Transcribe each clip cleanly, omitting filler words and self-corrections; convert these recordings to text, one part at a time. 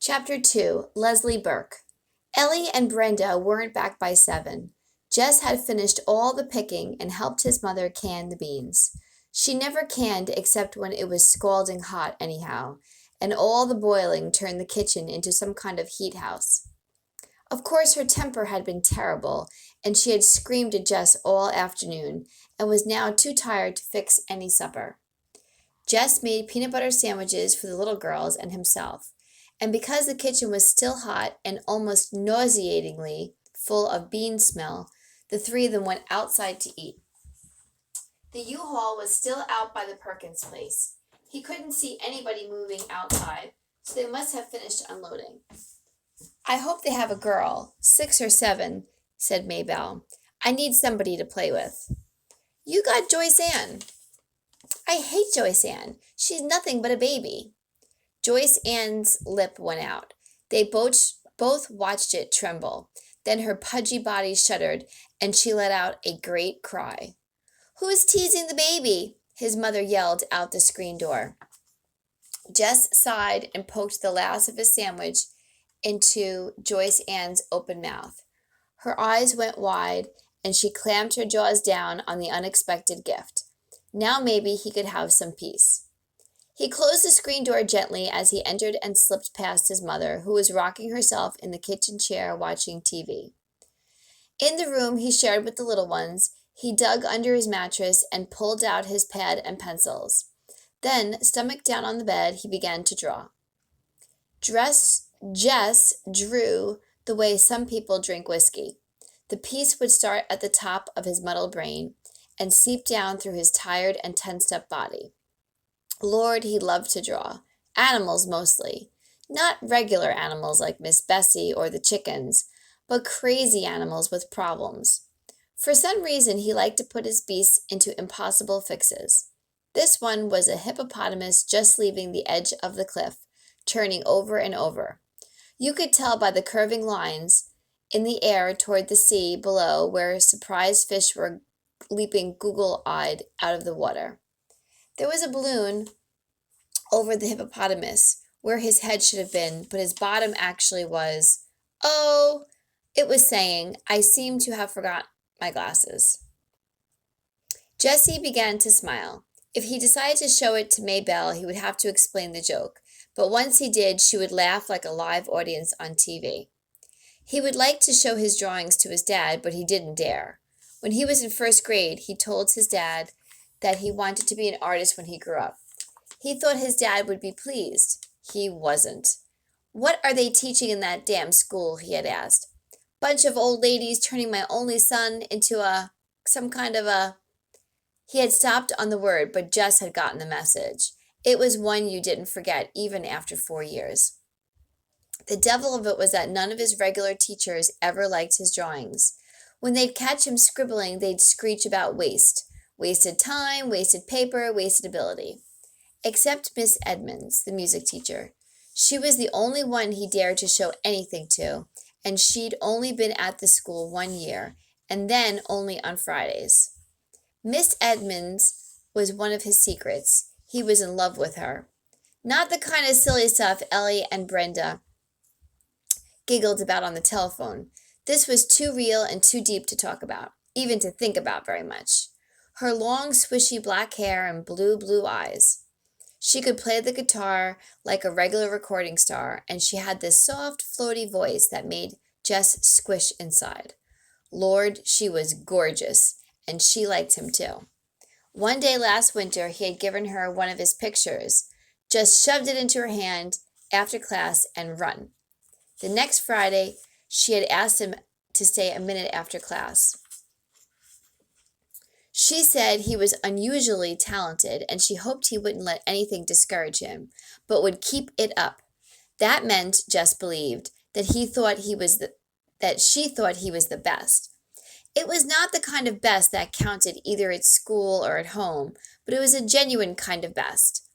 Chapter 2, Leslie Burke. Ellie and Brenda weren't back by 7. Jess had finished all the picking and helped his mother can the beans. She never canned except when it was scalding hot anyhow, and all the boiling turned the kitchen into some kind of heat house. Of course her temper had been terrible, and she had screamed at Jess all afternoon, and was now too tired to fix any supper. Jess made peanut butter sandwiches for the little girls and himself, and because the kitchen was still hot and almost nauseatingly full of bean smell, the three of them went outside to eat. The U-Haul was still out by the Perkins place. He couldn't see anybody moving outside, so they must have finished unloading. "I hope they have a girl, 6 or 7, said Maybelle. "I need somebody to play with." "You got Joyce Ann." "I hate Joyce Ann. She's nothing but a baby." Joyce Ann's lip went out. They both watched it tremble. Then her pudgy body shuddered, and she let out a great cry. "Who's teasing the baby?" his mother yelled out the screen door. Jess sighed and poked the last of his sandwich into Joyce Ann's open mouth. Her eyes went wide, and she clamped her jaws down on the unexpected gift. Now maybe he could have some peace. He closed the screen door gently as he entered and slipped past his mother, who was rocking herself in the kitchen chair watching TV. In the room he shared with the little ones, he dug under his mattress and pulled out his pad and pencils. Then, stomach down on the bed, he began to draw. Jess drew the way some people drink whiskey. The piece would start at the top of his muddled brain and seep down through his tired and tensed-up body. Lord, he loved to draw. Animals mostly. Not regular animals like Miss Bessie or the chickens, but crazy animals with problems. For some reason, he liked to put his beasts into impossible fixes. This one was a hippopotamus just leaving the edge of the cliff, turning over and over. You could tell by the curving lines in the air toward the sea below where surprised fish were leaping goggle-eyed out of the water. There was a balloon over the hippopotamus where his head should have been, but his bottom actually was, "Oh," it was saying, "I seem to have forgot my glasses." Jessie began to smile. If he decided to show it to Maybelle, he would have to explain the joke, but once he did, she would laugh like a live audience on TV. He would like to show his drawings to his dad, but he didn't dare. When he was in first grade, he told his dad that he wanted to be an artist when he grew up. He thought his dad would be pleased. He wasn't. "What are they teaching in that damn school?" he had asked. "Bunch of old ladies turning my only son into some kind of a..." He had stopped on the word, but Jess had gotten the message. It was one you didn't forget, even after 4 years. The devil of it was that none of his regular teachers ever liked his drawings. When they'd catch him scribbling, they'd screech about waste. Wasted time, wasted paper, wasted ability. Except Miss Edmunds, the music teacher. She was the only one he dared to show anything to, and she'd only been at the school 1 year, and then only on Fridays. Miss Edmunds was one of his secrets. He was in love with her. Not the kind of silly stuff Ellie and Brenda giggled about on the telephone. This was too real and too deep to talk about, even to think about very much. Her long, swishy black hair and blue eyes. She could play the guitar like a regular recording star, and she had this soft, floaty voice that made Jess squish inside. Lord, she was gorgeous, and she liked him too. One day last winter, he had given her one of his pictures, just shoved it into her hand after class and run. The next Friday, she had asked him to stay a minute after class. She said he was unusually talented, and she hoped he wouldn't let anything discourage him, but would keep it up. That meant, Jess believed, that she thought he was the best. It was not the kind of best that counted either at school or at home, but it was a genuine kind of best.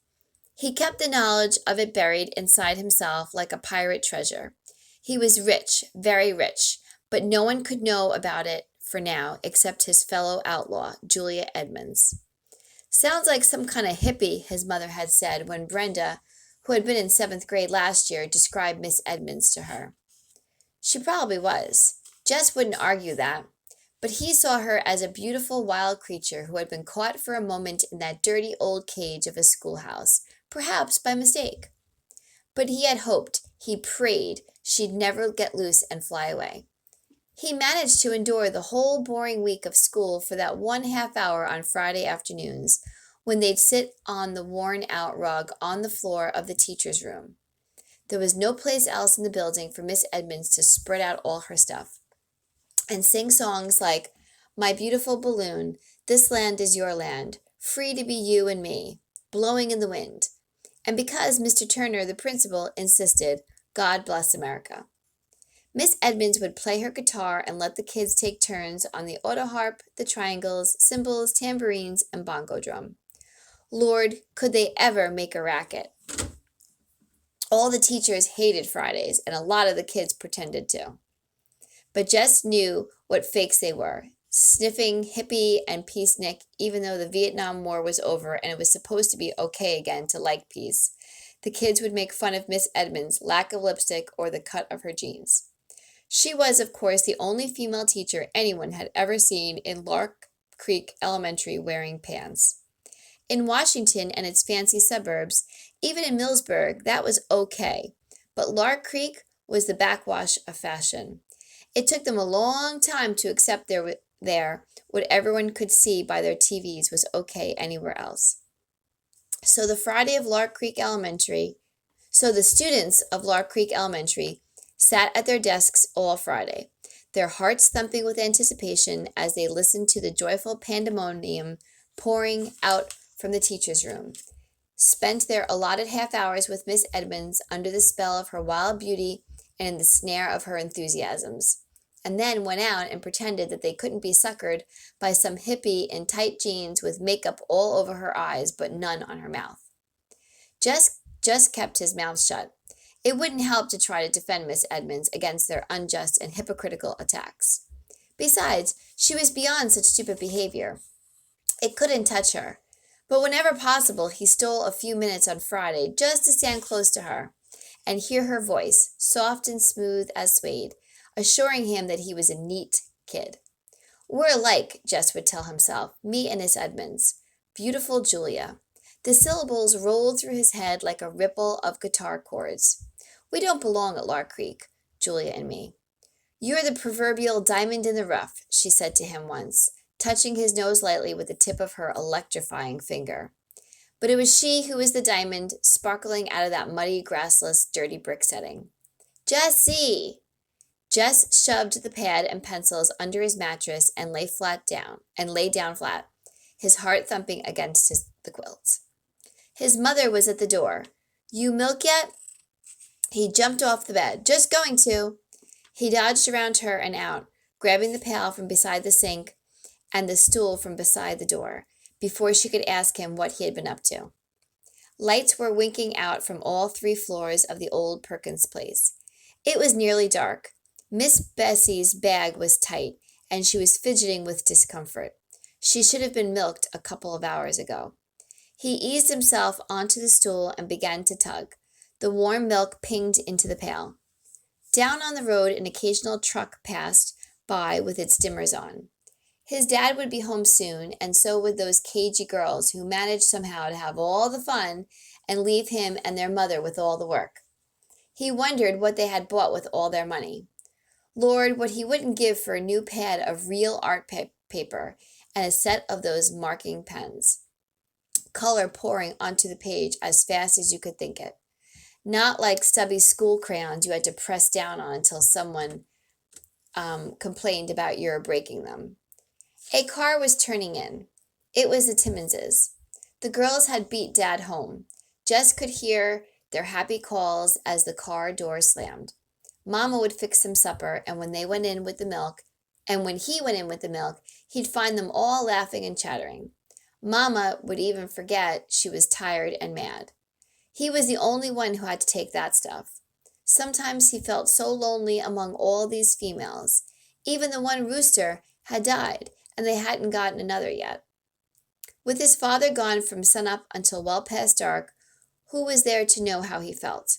He kept the knowledge of it buried inside himself like a pirate treasure. He was rich, very rich, but no one could know about it for now except his fellow outlaw, Julia Edmunds. "Sounds like some kind of hippie," his mother had said when Brenda who had been in 7th grade last year, described Miss Edmunds to her. She probably was. Jess wouldn't argue that. But he saw her as a beautiful wild creature who had been caught for a moment in that dirty old cage of a schoolhouse, perhaps by mistake. But he had hoped, he prayed, she'd never get loose and fly away. He managed to endure the whole boring week of school for that 1/2 hour on Friday afternoons, when they'd sit on the worn-out rug on the floor of the teacher's room. There was no place else in the building for Miss Edmunds to spread out all her stuff and sing songs like My Beautiful Balloon, This Land is Your Land, Free to be You and Me, Blowing in the Wind. And because Mr. Turner, the principal, insisted, God bless America. Miss Edmunds would play her guitar and let the kids take turns on the auto harp, the triangles, cymbals, tambourines, and bongo drum. Lord, could they ever make a racket? All the teachers hated Fridays, and a lot of the kids pretended to. But Jess knew what fakes they were, sniffing hippie and peacenik, even though the Vietnam War was over and it was supposed to be okay again to like peace. The kids would make fun of Miss Edmunds' lack of lipstick or the cut of her jeans. She was, of course, the only female teacher anyone had ever seen in Lark Creek Elementary wearing pants. In Washington and its fancy suburbs, even in Millsburg, that was okay. But Lark Creek was the backwash of fashion. It took them a long time to accept what everyone could see by their TVs was okay anywhere else. So the students of Lark Creek Elementary sat at their desks all Friday, their hearts thumping with anticipation as they listened to the joyful pandemonium pouring out from the teacher's room, spent their allotted half hours with Miss Edmunds under the spell of her wild beauty and in the snare of her enthusiasms, and then went out and pretended that they couldn't be suckered by some hippie in tight jeans with makeup all over her eyes but none on her mouth. Just kept his mouth shut. It wouldn't help to try to defend Miss Edmunds against their unjust and hypocritical attacks. Besides, she was beyond such stupid behavior. It couldn't touch her. But whenever possible, he stole a few minutes on Friday just to stand close to her and hear her voice, soft and smooth as suede, assuring him that he was a neat kid. We're alike, Jess would tell himself, me and Miss Edmunds. Beautiful Julia. The syllables rolled through his head like a ripple of guitar chords. We don't belong at Lark Creek, Julia and me. You're the proverbial diamond in the rough, she said to him once, touching his nose lightly with the tip of her electrifying finger. But it was she who was the diamond, sparkling out of that muddy, grassless, dirty brick setting. Jessie! Jess shoved the pad and pencils under his mattress and lay down flat, his heart thumping against the quilts. His mother was at the door. You milk yet? He jumped off the bed. Just going to. He dodged around her and out, grabbing the pail from beside the sink and the stool from beside the door, before she could ask him what he had been up to. Lights were winking out from all 3 floors of the old Perkins place. It was nearly dark. Miss Bessie's bag was tight, and she was fidgeting with discomfort. She should have been milked a couple of hours ago. He eased himself onto the stool and began to tug. The warm milk pinged into the pail. Down on the road, an occasional truck passed by with its dimmers on. His dad would be home soon, and so would those cagey girls who managed somehow to have all the fun and leave him and their mother with all the work. He wondered what they had bought with all their money. Lord, what he wouldn't give for a new pad of real art paper and a set of those marking pens. Color pouring onto the page as fast as you could think it. Not like stubby school crayons you had to press down on until someone complained about your breaking them. A car was turning in. It was the Timmonses. The girls had beat Dad home. Jess could hear their happy calls as the car door slammed. Mama would fix them supper, and when he went in with the milk, he'd find them all laughing and chattering. Mama would even forget she was tired and mad. He was the only one who had to take that stuff. Sometimes he felt so lonely among all these females. Even the one rooster had died, and they hadn't gotten another yet. With his father gone from sunup until well past dark, Who was there to know how he felt?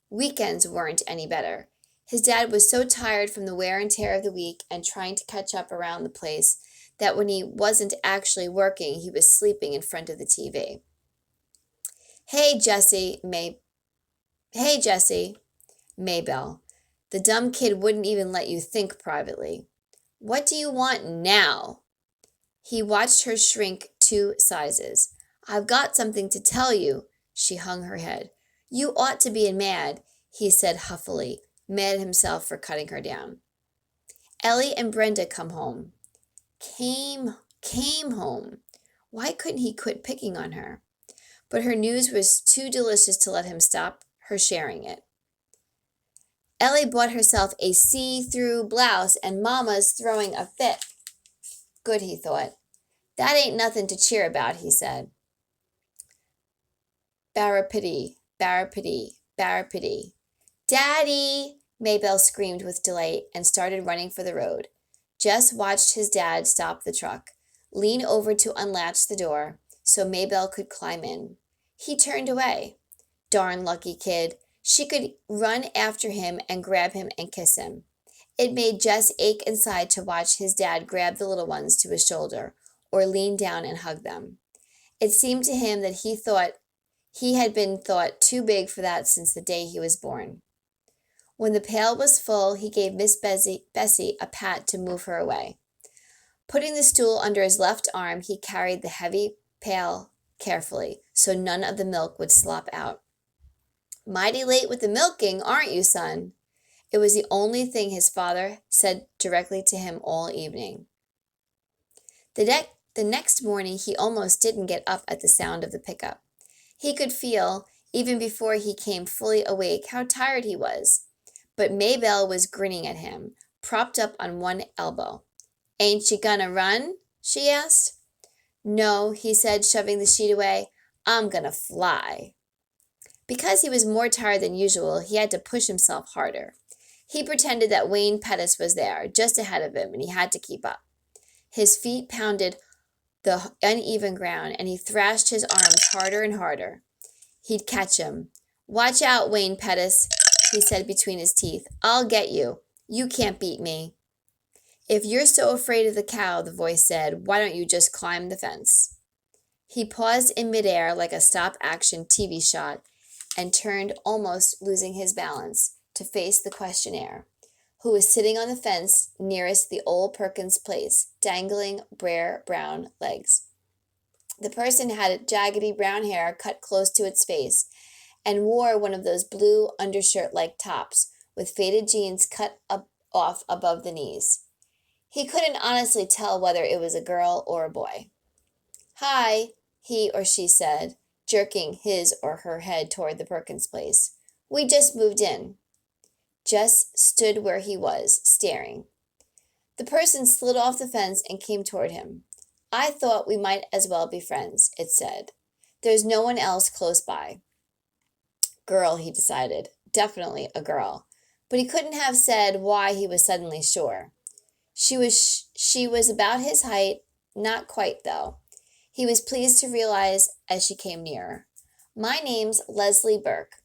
Weekends weren't any better. His dad was so tired from the wear and tear of the week and trying to catch up around the place that when he wasn't actually working, he was sleeping in front of the TV. Hey, Jesse, Maybelle. The dumb kid wouldn't even let you think privately. What do you want now? He watched her shrink 2 sizes. I've got something to tell you. She hung her head. You ought to be mad, he said huffily, mad at himself for cutting her down. Ellie and Brenda come home. Came home. Why couldn't he quit picking on her? But her news was too delicious to let him stop her sharing it. Ellie bought herself a see-through blouse and Mama's throwing a fit. Good, he thought. That ain't nothing to cheer about, he said. Barapity, barapity, barapity. Daddy! Maybelle screamed with delight and started running for the road. Jess watched his dad stop the truck, lean over to unlatch the door so Maybelle could climb in. He turned away. Darn lucky kid. She could run after him and grab him and kiss him. It made Jess ache inside to watch his dad grab the little ones to his shoulder or lean down and hug them. It seemed to him that he had been thought too big for that since the day he was born. When the pail was full, he gave Miss Bessie a pat to move her away. Putting the stool under his left arm, he carried the heavy pail carefully so none of the milk would slop out. Mighty late with the milking, aren't you, son? It was the only thing his father said directly to him all evening. The next morning, he almost didn't get up at the sound of the pickup. He could feel, even before he came fully awake, how tired he was. But Maybelle was grinning at him, propped up on one elbow. Ain't you gonna run? She asked. No, he said, shoving the sheet away. I'm gonna fly. Because he was more tired than usual, he had to push himself harder. He pretended that Wayne Pettis was there, just ahead of him, and he had to keep up. His feet pounded the uneven ground, and he thrashed his arms harder and harder. He'd catch him. Watch out, Wayne Pettis, he said between his teeth. I'll get you. You can't beat me. If you're so afraid of the cow, the voice said, why don't you just climb the fence? He paused in midair like a stop-action TV shot and turned, almost losing his balance, to face the questionnaire, who was sitting on the fence nearest the old Perkins place, dangling bare brown legs. The person had jaggedy brown hair cut close to its face and wore one of those blue undershirt-like tops with faded jeans cut off above the knees. He couldn't honestly tell whether it was a girl or a boy. Hi, he or she said, jerking his or her head toward the Perkins place. We just moved in. Jess stood where he was, staring. The person slid off the fence and came toward him. I thought we might as well be friends, it said. There's no one else close by. Girl, he decided. Definitely a girl. But he couldn't have said why he was suddenly sure. She was about his height, not quite, though. He was pleased to realize as she came nearer. My name's Leslie Burke.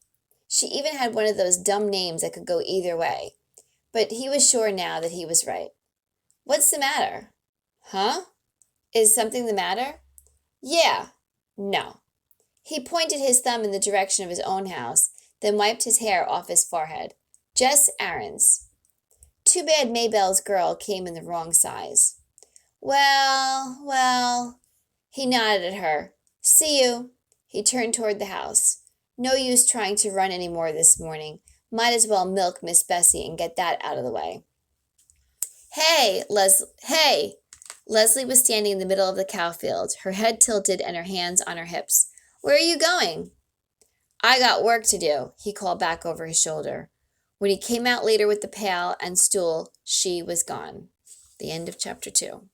She even had one of those dumb names that could go either way. But he was sure now that he was right. What's the matter? Huh? Is something the matter? Yeah. No. He pointed his thumb in the direction of his own house, then wiped his hair off his forehead. Jess Aarons. Too bad Maybelle's girl came in the wrong size. Well. He nodded at her. See you. He turned toward the house. No use trying to run any more this morning. Might as well milk Miss Bessie and get that out of the way. Hey! Leslie was standing in the middle of the cow field, her head tilted and her hands on her hips. Where are you going? I got work to do, he called back over his shoulder. When he came out later with the pail and stool, she was gone. The end of chapter 2.